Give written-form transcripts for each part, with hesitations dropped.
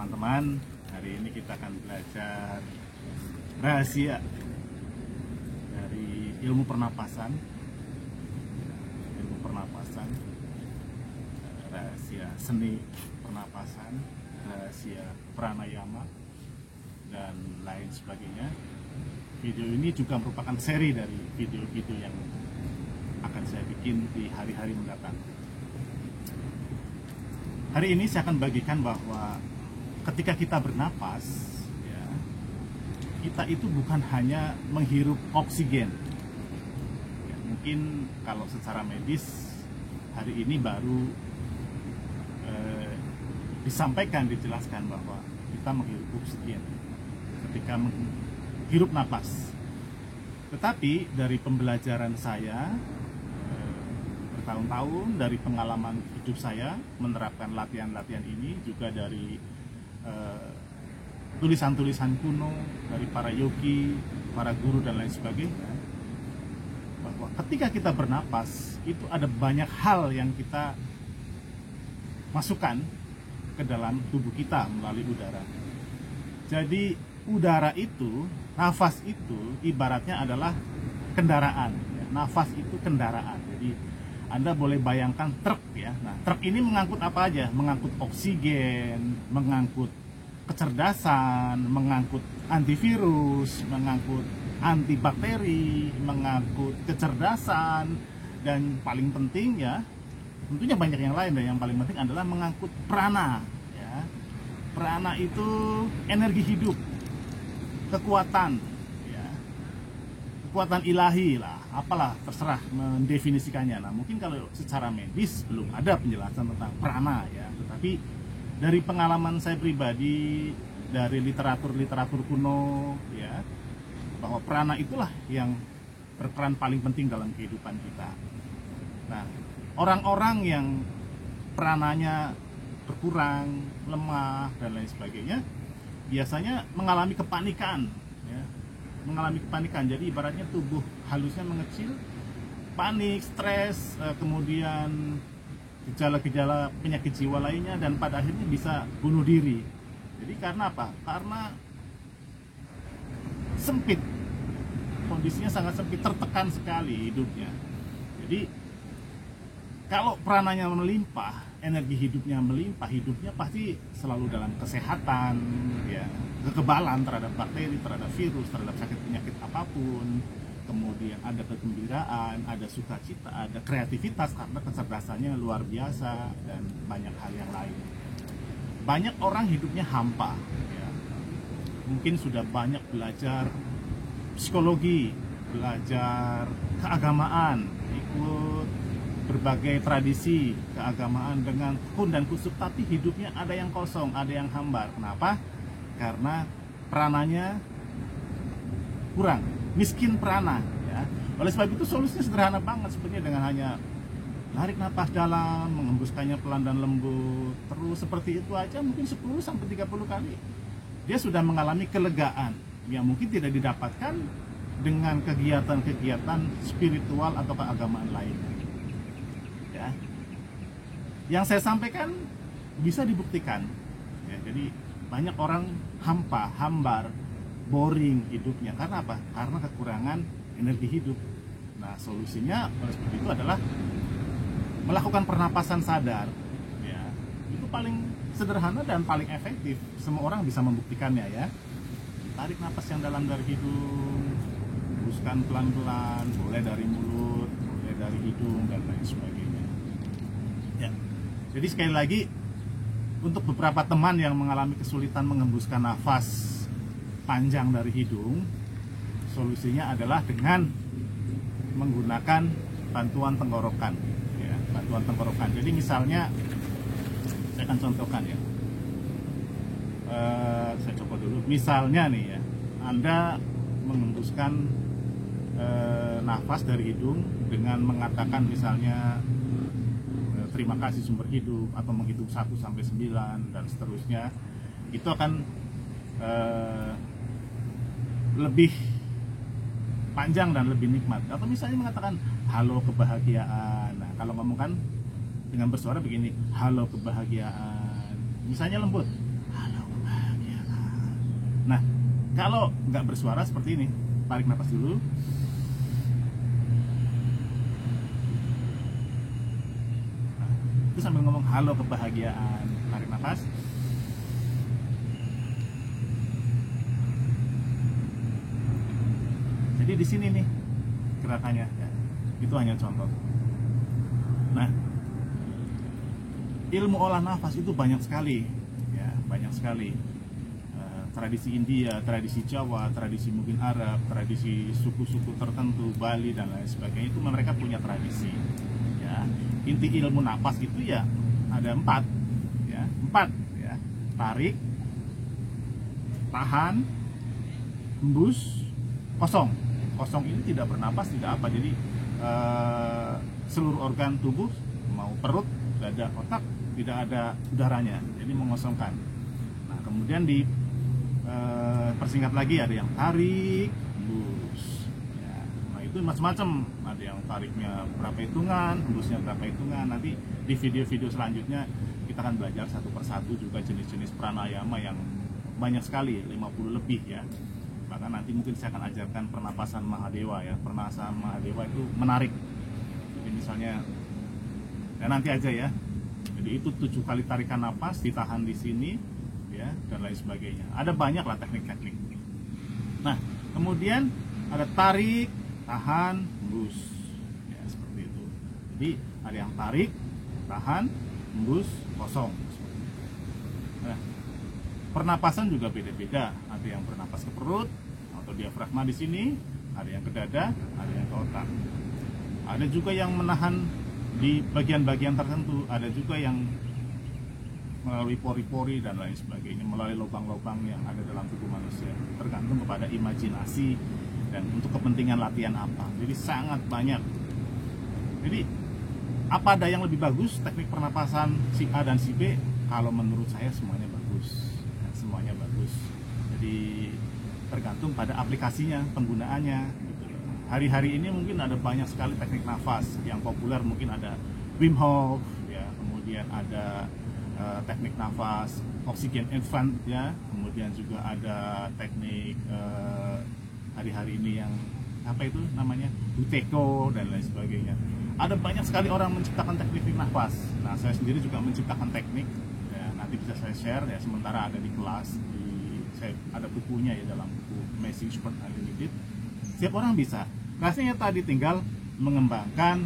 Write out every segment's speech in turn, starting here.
teman-teman, hari ini kita akan belajar rahasia dari ilmu pernapasan, rahasia seni pernapasan, rahasia pranayama, dan lain sebagainya. Video ini juga merupakan seri dari video-video yang akan saya bikin di hari-hari mendatang. Hari ini saya akan bagikan bahwa ketika kita bernapas, ya, kita itu bukan hanya menghirup oksigen. Ya, mungkin kalau secara medis hari ini baru disampaikan, dijelaskan bahwa kita menghirup oksigen ketika menghirup napas. Tetapi dari pembelajaran saya bertahun-tahun, dari pengalaman hidup saya menerapkan latihan-latihan ini, juga dari tulisan-tulisan kuno dari para yogi, para guru dan lain sebagainya, bahwa ketika kita bernapas itu ada banyak hal yang kita masukkan ke dalam tubuh kita melalui udara. Jadi udara itu, nafas itu ibaratnya adalah kendaraan. Nafas itu kendaraan. Jadi Anda boleh bayangkan truk, ya. Nah, truk ini mengangkut apa aja? Mengangkut oksigen, mengangkut kecerdasan, mengangkut antivirus, mengangkut antibakteri, mengangkut kecerdasan, dan paling penting, ya, tentunya banyak yang lain, dan yang paling penting adalah mengangkut prana, ya. Prana itu energi hidup, kekuatan, ya, kekuatan ilahi lah, apalah, terserah mendefinisikannya. Nah, mungkin kalau secara medis belum ada penjelasan tentang prana, ya, tetapi dari pengalaman saya pribadi, dari literatur kuno, ya, bahwa prana itulah yang berperan paling penting dalam kehidupan kita. Nah, orang-orang yang prananya berkurang, lemah, dan lain sebagainya, biasanya mengalami kepanikan, ya. Mengalami kepanikan, jadi ibaratnya tubuh halusnya mengecil, panik, stres, kemudian gejala-gejala penyakit jiwa lainnya, dan pada akhirnya bisa bunuh diri. Jadi karena apa? Karena sempit, kondisinya sangat sempit, tertekan sekali hidupnya. Jadi kalau prananya melimpah, energi hidupnya melimpah, hidupnya pasti selalu dalam kesehatan, ya, kekebalan terhadap bakteri, terhadap virus, terhadap sakit penyakit apapun. Kemudian ada kegembiraan, ada sukacita, ada kreativitas karena kecerdasannya luar biasa, dan banyak hal yang lain. Banyak orang hidupnya hampa, ya. Mungkin sudah banyak belajar psikologi, belajar keagamaan, ikut berbagai tradisi keagamaan dengan tekun dan kusuk, tapi hidupnya ada yang kosong, ada yang hambar. Kenapa? Karena prananya kurang, miskin prana, ya. Oleh sebab itu solusinya sederhana banget sebenarnya, dengan hanya tarik napas dalam, mengembuskannya pelan dan lembut, terus seperti itu aja mungkin 10-30 kali. Dia sudah mengalami kelegaan yang mungkin tidak didapatkan dengan kegiatan-kegiatan spiritual atau keagamaan lainnya. Ya. Yang saya sampaikan bisa dibuktikan, ya. Jadi banyak orang hampa, hambar, boring hidupnya. Karena apa? Karena kekurangan energi hidup. Nah, solusinya oleh sebab itu adalah melakukan pernapasan sadar, ya. Itu paling sederhana dan paling efektif. Semua orang bisa membuktikannya, ya. Tarik napas yang dalam dari hidung, hembuskan pelan-pelan, boleh dari mulut, boleh dari hidung, dan lain sebagainya. Ya. Jadi sekali lagi, untuk beberapa teman yang mengalami kesulitan menghembuskan nafas panjang dari hidung, solusinya adalah dengan menggunakan bantuan tenggorokan, ya, bantuan tenggorokan. Jadi misalnya, saya akan contohkan, ya. Saya coba dulu. Misalnya nih, ya, Anda menghembuskan nafas dari hidung dengan mengatakan misalnya terima kasih sumber hidup, atau menghitung 1-9 dan seterusnya. Itu akan lebih panjang dan lebih nikmat. Atau misalnya mengatakan halo kebahagiaan. Nah, kalau ngomong kan dengan bersuara begini, halo kebahagiaan. Misalnya lembut, halo Nah, kalau nggak bersuara seperti ini, tarik nafas dulu. Nah, itu sambil ngomong halo kebahagiaan, tarik nafas. Jadi di sini nih gerakannya, ya. Itu hanya contoh. Nah, ilmu olah nafas itu banyak sekali, ya, banyak sekali. Tradisi India, tradisi Jawa, tradisi mungkin Arab, tradisi suku-suku tertentu, Bali dan lain sebagainya, itu mereka punya tradisi. Ya, inti ilmu nafas itu ya ada 4, ya, 4, ya. Tarik, tahan, hembus, kosong. Kosong ini tidak bernapas, tidak apa. Jadi seluruh organ tubuh, mau perut, dada, otak, tidak ada udaranya. Jadi mengosongkan. Nah, kemudian di persingkat lagi, ada yang tarik, hembus, ya. Nah, itu macam-macam, ada yang tariknya berapa hitungan, hembusnya berapa hitungan. Nanti di video-video selanjutnya kita akan belajar satu persatu juga jenis-jenis pranayama yang banyak sekali, 50 lebih, ya. Bahkan nanti mungkin saya akan ajarkan pernapasan Mahadewa, ya. Pernapasan Mahadewa itu menarik. Jadi misalnya, ya nanti aja, ya. Jadi itu 7 kali tarikan napas, ditahan di sini, ya, dan lain sebagainya. Ada banyak lah teknik-teknik. Nah, kemudian ada tarik, tahan, hembus, ya, seperti itu. Jadi ada yang tarik, tahan, hembus, kosong. Nah, pernapasan juga beda-beda. Ada yang bernapas ke perut atau diafragma di sini, ada yang ke dada, ada yang ke otak. Ada juga yang menahan di bagian-bagian tertentu, ada juga yang melalui pori-pori dan lain sebagainya, melalui lubang-lubang yang ada dalam tubuh manusia. Tergantung kepada imajinasi dan untuk kepentingan latihan apa. Jadi sangat banyak. Jadi apa ada yang lebih bagus teknik pernapasan si A dan si B? Kalau menurut saya semuanya bagus, ya, semuanya bagus. Jadi tergantung pada aplikasinya, penggunaannya. Gitu. Hari-hari ini mungkin ada banyak sekali teknik nafas yang populer. Mungkin ada Wim Hof, ya, kemudian ada teknik nafas oksigen infant, ya, kemudian juga ada teknik hari-hari ini yang apa itu namanya Buteyko dan lain sebagainya. Ada banyak sekali orang menciptakan teknik nafas. Nah, saya sendiri juga menciptakan teknik, ya, nanti bisa saya share, ya, sementara ada di kelas, saya ada bukunya, ya, dalam buku Amazing Sport Unlimited. Setiap orang bisa. Rasanya tadi tinggal mengembangkan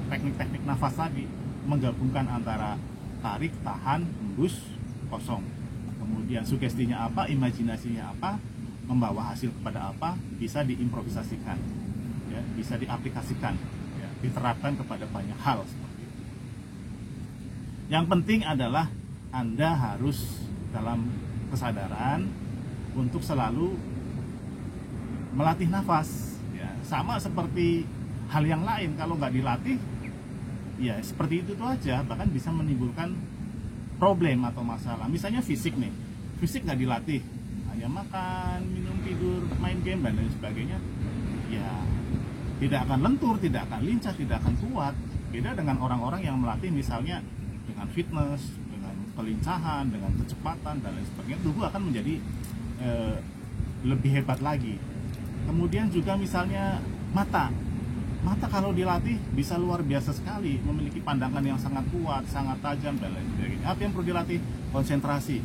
teknik-teknik nafas tadi, menggabungkan antara tarik, tahan, hembus, kosong. Kemudian sugestinya apa, imajinasinya apa, membawa hasil kepada apa, bisa diimprovisasikan, ya, bisa diaplikasikan, ya, diterapkan kepada banyak hal seperti itu. Yang penting adalah Anda harus dalam kesadaran untuk selalu melatih nafas, ya. Sama seperti hal yang lain, kalau nggak dilatih, ya seperti itu tuh aja, bahkan bisa menimbulkan problem atau masalah. Misalnya fisik nih, fisik nggak dilatih, hanya makan, minum, tidur, main game dan lain sebagainya, ya tidak akan lentur, tidak akan lincah, tidak akan kuat. Beda dengan orang-orang yang melatih misalnya dengan fitness, dengan kelincahan, dengan kecepatan dan lain sebagainya, tubuh akan menjadi lebih hebat lagi. Kemudian juga misalnya mata kalau dilatih bisa luar biasa sekali, memiliki pandangan yang sangat kuat, sangat tajam dan lain sebagainya. Apa yang perlu dilatih? Konsentrasi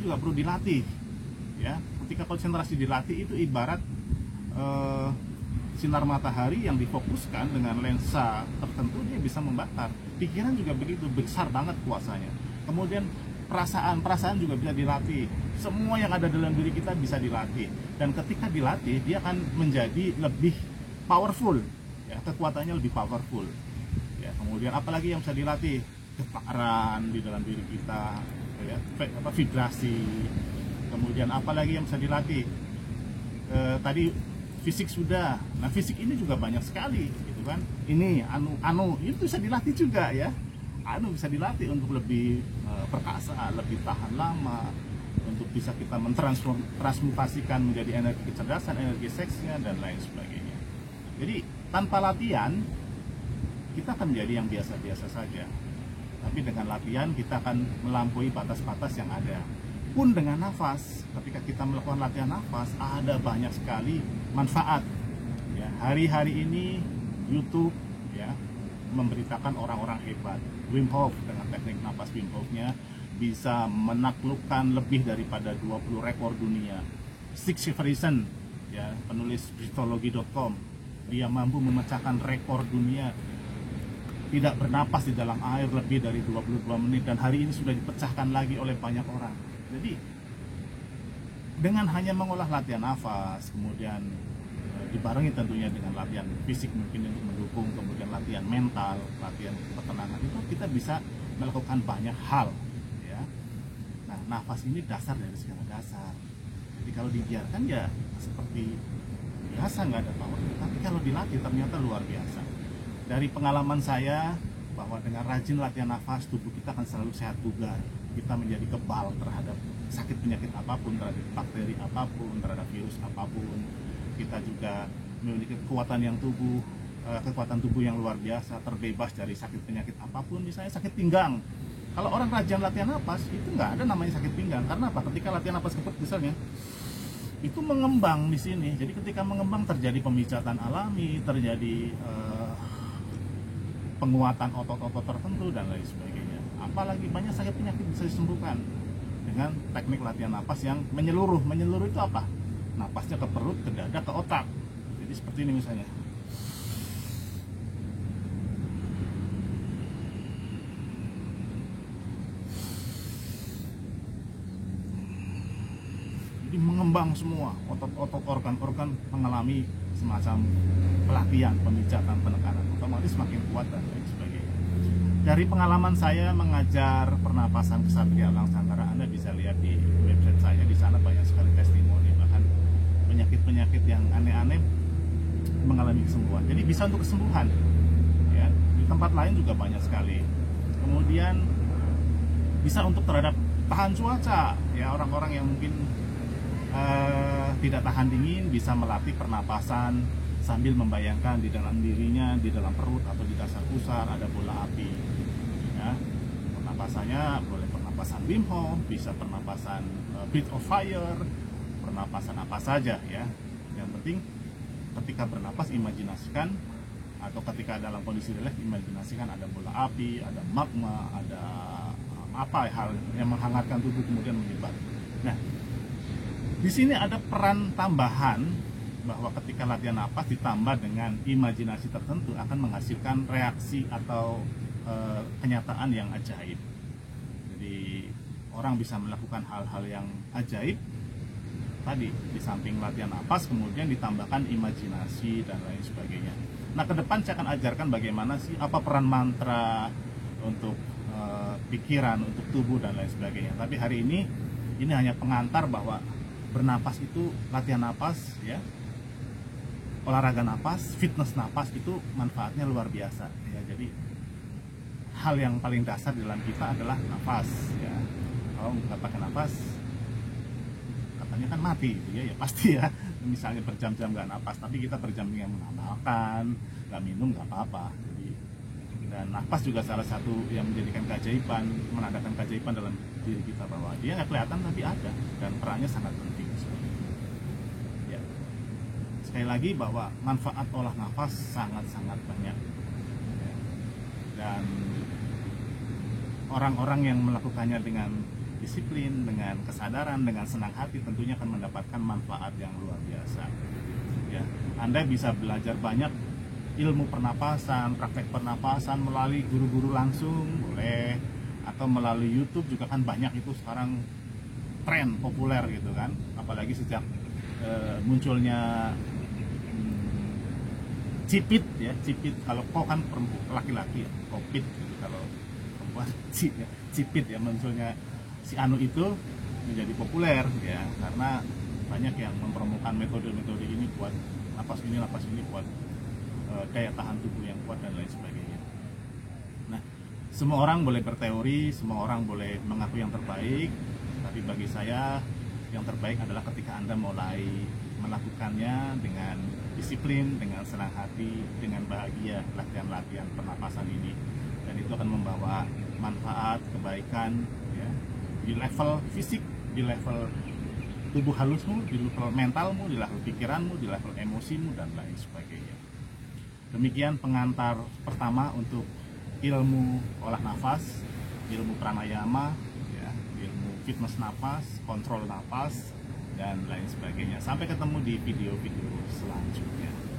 juga perlu dilatih, ya. Ketika konsentrasi dilatih itu ibarat sinar matahari yang difokuskan dengan lensa tertentu, dia bisa membakar. Pikiran juga begitu, besar banget kuasanya. Kemudian perasaan juga bisa dilatih. Semua yang ada dalam diri kita bisa dilatih, dan ketika dilatih dia akan menjadi lebih powerful, ya, kekuatannya lebih powerful, ya. Kemudian apalagi yang bisa dilatih? Getaran di dalam diri kita, ya, vibrasi. Kemudian apalagi yang bisa dilatih? Tadi fisik sudah. Nah, fisik ini juga banyak sekali, gitu kan. Ini anu itu bisa dilatih juga, ya. Anu bisa dilatih untuk lebih perkasa, lebih tahan lama, untuk bisa kita mentransmutasikan menjadi energi kecerdasan, energi seksnya dan lain sebagainya. Jadi tanpa latihan kita akan menjadi yang biasa-biasa saja. Tapi dengan latihan kita akan melampaui batas-batas yang ada. pun dengan nafas, ketika kita melakukan latihan nafas ada banyak sekali manfaat. Ya, hari-hari ini YouTube ya memberitakan orang-orang hebat. Wim Hof dengan teknik nafas Wim Hof-nya bisa menaklukkan lebih daripada 20 rekor dunia. Stig Sivertsen ya, penulis Bristology.com, dia mampu memecahkan rekor dunia tidak bernapas di dalam air lebih dari 22 menit, dan hari ini sudah dipecahkan lagi oleh banyak orang. Jadi dengan hanya mengolah latihan nafas, kemudian dibarengi tentunya dengan latihan fisik mungkin untuk mendukung, kemudian latihan mental, latihan ketenangan, itu kita bisa melakukan banyak hal ya. Nah, nafas ini dasar dari segala dasar. Jadi kalau dibiarkan ya seperti biasa, nggak ada power, tapi kalau dilatih ternyata luar biasa. Dari pengalaman saya bahwa dengan rajin latihan nafas, tubuh kita akan selalu sehat bugar, kita menjadi kebal terhadap sakit penyakit apapun, terhadap bakteri apapun, terhadap virus apapun. Kita juga memiliki kekuatan tubuh yang luar biasa, terbebas dari sakit penyakit apapun, misalnya sakit pinggang. Kalau orang rajin latihan napas, itu nggak ada namanya sakit pinggang. Karena apa? Ketika latihan napas kepet misalnya, itu mengembang di sini. Jadi ketika mengembang terjadi pemijatan alami, terjadi penguatan otot-otot tertentu dan lain sebagainya. Apalagi banyak sakit penyakit bisa disembuhkan dengan teknik latihan napas yang menyeluruh. Menyeluruh itu apa? Napasnya ke perut, ke dada, ke otak. Jadi seperti ini misalnya. Jadi mengembang semua, otot-otot, organ-organ mengalami semacam pelatihan, pemijatan, penekanan, otomatis makin kuat dan lain sebagainya. Dari pengalaman saya mengajar pernapasan Ksatria Langsangkara, Anda bisa lihat di website saya, di sana banyak sekali testimoni, bahkan penyakit-penyakit yang aneh-aneh mengalami kesembuhan. Jadi bisa untuk kesembuhan. Ya, di tempat lain juga banyak sekali. Kemudian bisa untuk terhadap tahan cuaca. Ya, orang-orang yang mungkin tidak tahan dingin bisa melatih pernapasan sambil membayangkan di dalam dirinya, di dalam perut atau di dasar pusar ada bola api. Ya, pernapasannya boleh pernapasan Wim Hof, bisa pernapasan Breath of Fire, pernapasan apa saja ya. Yang penting ketika bernapas imajinasikan, atau ketika dalam kondisi rileks imajinasikan ada bola api, ada magma, ada apa hal yang menghangatkan tubuh kemudian menyebar. Nah, di sini ada peran tambahan bahwa ketika latihan napas ditambah dengan imajinasi tertentu akan menghasilkan reaksi atau kenyataan yang ajaib. Jadi orang bisa melakukan hal-hal yang ajaib tadi, di samping latihan napas kemudian ditambahkan imajinasi dan lain sebagainya. Nah, ke depan saya akan ajarkan bagaimana sih, apa peran mantra untuk pikiran, untuk tubuh dan lain sebagainya. Tapi hari ini hanya pengantar bahwa bernapas itu, latihan napas ya, olahraga napas, fitness napas itu manfaatnya luar biasa ya. Jadi hal yang paling dasar dalam kita adalah napas ya. Kalau nggak pakai napas katanya kan mati gitu ya, ya pasti ya. Misalnya berjam-jam nggak napas, tapi kita berjam-jam makan, nggak minum nggak apa-apa. Jadi, dan napas juga salah satu yang menjadikan keajaiban, menandakan keajaiban dalam diri kita, bahwa dia nggak kelihatan tapi ada, dan perannya sangat penting. Ya. Sekali lagi bahwa manfaat olah nafas sangat-sangat banyak ya. Dan orang-orang yang melakukannya dengan disiplin, dengan kesadaran, dengan senang hati tentunya akan mendapatkan manfaat yang luar biasa ya. Anda bisa belajar banyak ilmu pernapasan, praktek pernapasan melalui guru-guru langsung boleh, atau melalui YouTube juga kan banyak itu sekarang tren populer gitu kan, apalagi sejak munculnya cipit ya, cipit kalau kok kan laki-laki ya, kopit gitu, kalau perempuan cipit ya, munculnya si Anu itu menjadi populer ya, karena banyak yang mempromokan metode-metode ini buat napas ini buat daya tahan tubuh yang kuat dan lain sebagainya. Nah, semua orang boleh berteori, semua orang boleh mengaku yang terbaik, tapi bagi saya yang terbaik adalah ketika Anda mulai melakukannya dengan disiplin, dengan senang hati, dengan bahagia, latihan-latihan pernapasan ini, dan itu akan membawa manfaat, kebaikan ya, di level fisik, di level tubuh halusmu, di level mentalmu, di level pikiranmu, di level emosimu, dan lain sebagainya. Demikian pengantar pertama untuk ilmu olah nafas, ilmu pranayama, ya, ilmu fitness nafas, kontrol nafas, dan lain sebagainya. Sampai ketemu di video-video selanjutnya.